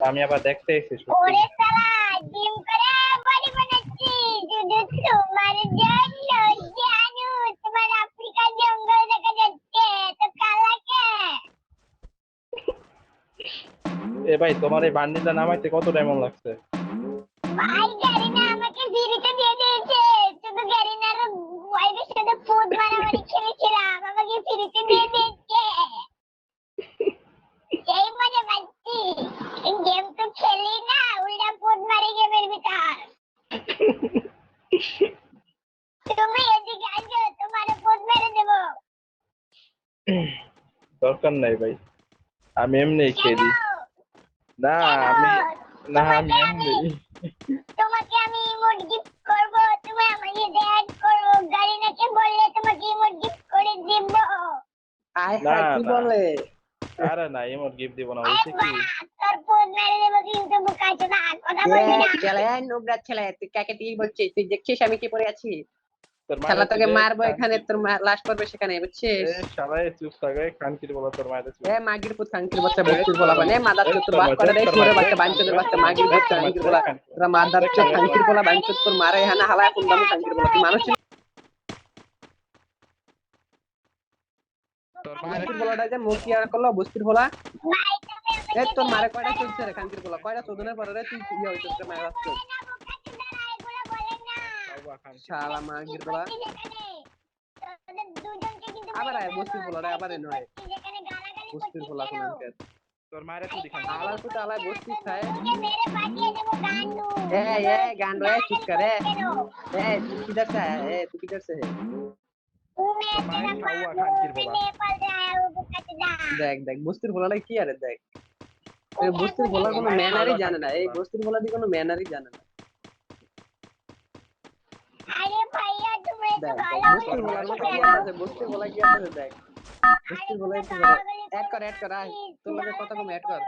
আমি আবার দেখতে এসেছি সত্যি। ওরে শালা জিম করে বডি বানাচ্ছি শুধু তোমার জন্য জানু তোমার আফ্রিকার জঙ্গল দেখা যাচ্ছে তো কালাকে এ ভাই তোমার এই বান্ডিলটা নামাইতে কত টাইম লাগছে? ভাই গারিনা আমাকে ফ্রিতে দিয়ে দিয়েছে শুধু গারিনার ওয়াইফের সাথে ফুড মারামারি খেলেছিলাম আমাকে ফ্রিতে দিয়ে দিয়েছে এই মজা পাচ্ছি গেম তো খেলি না উল্টা ফুড মারি গেমের ভিতর তুমি এদিকে আসো তোমার ফুড মেরে দেবো দরকার নাই ভাই, আমি এমনি কেন খেলি। না আমি না আমি তোমাকে এমনি। তোমাকে আমি ইমোট গিফট করব তুমি আমাকে ড্যাড করো গারিনাকে বললে তোমাকে ইমোট গিফট করে দিব আয় না হায় কি না বলে আরে না ইমোট গিফট দিব না, হইছে কি তোর ফোন মেরে দেবো কিন্তু বুকাচো না কথা বলবি না ছেলে নোবরা ছেলে তুই কাকে তুই বলছিস তুই দেখছিস আমি কি পরে আছি তোর শালা মায়ের তোকে যে মারবো এখানে তোর লাশ পড়বে সেখানে বুঝছিস এ শালায় চুপ থাকে কানকির বলা তোর মায়ের চুপ। এ মাগির পুত খাঙ্কির বাচ্চা বস্তির বলা মানে মাদার চোদ তোর বাপ করে রে শুরে বাচ্চা বাঞ্চদের বাচ্চা মাগির পুত খাঙ্কির বলা তোরা মাদার চোদ খাঙ্কির বলা বাঞ্চদ তোর মারে হানা হালায় কোন দাম খাঙ্কির বলা তুই মানুষ তোর খাঙ্কির বলাটা যে মুখ কি আর করলো বস্তির বলা ভাই তুমি এ তোর মারে কয়টা চলছে রে খাঙ্কির বলা কয়টা চোদনের পরে রে তুই কি হইছিস রে মায়ের বাচ্চা শালা মাগির বলা আবার আয় বস্তির বলা রে আবার নয় বস্তির বলা কোন আনকে তোর মায়ের তুই দেখান আলার পুত আলায় বস্তি খায় মেরে পাঠিয়ে দেবো গান্ডু ए गांडो है चुप कर ए तू किधर से आया ए तू किधर से है नेपाल से आया हूँ बुकाचोदा देख देख বস্তির বলাটা কি আরে দেখ এই বস্তির বলার কোনো ম্যানারই জানে না এই বস্তির বলা দিয়ে কোনো ম্যানারই জানে না अरे भैया तुम्हें तो দেখ गाला বস্তির বলার মতো কি আছে বস্তির বলা কি আছে দেখ বস্তির বলা কি করে ऐड कर आय তোর লগে কত কম ऐड कर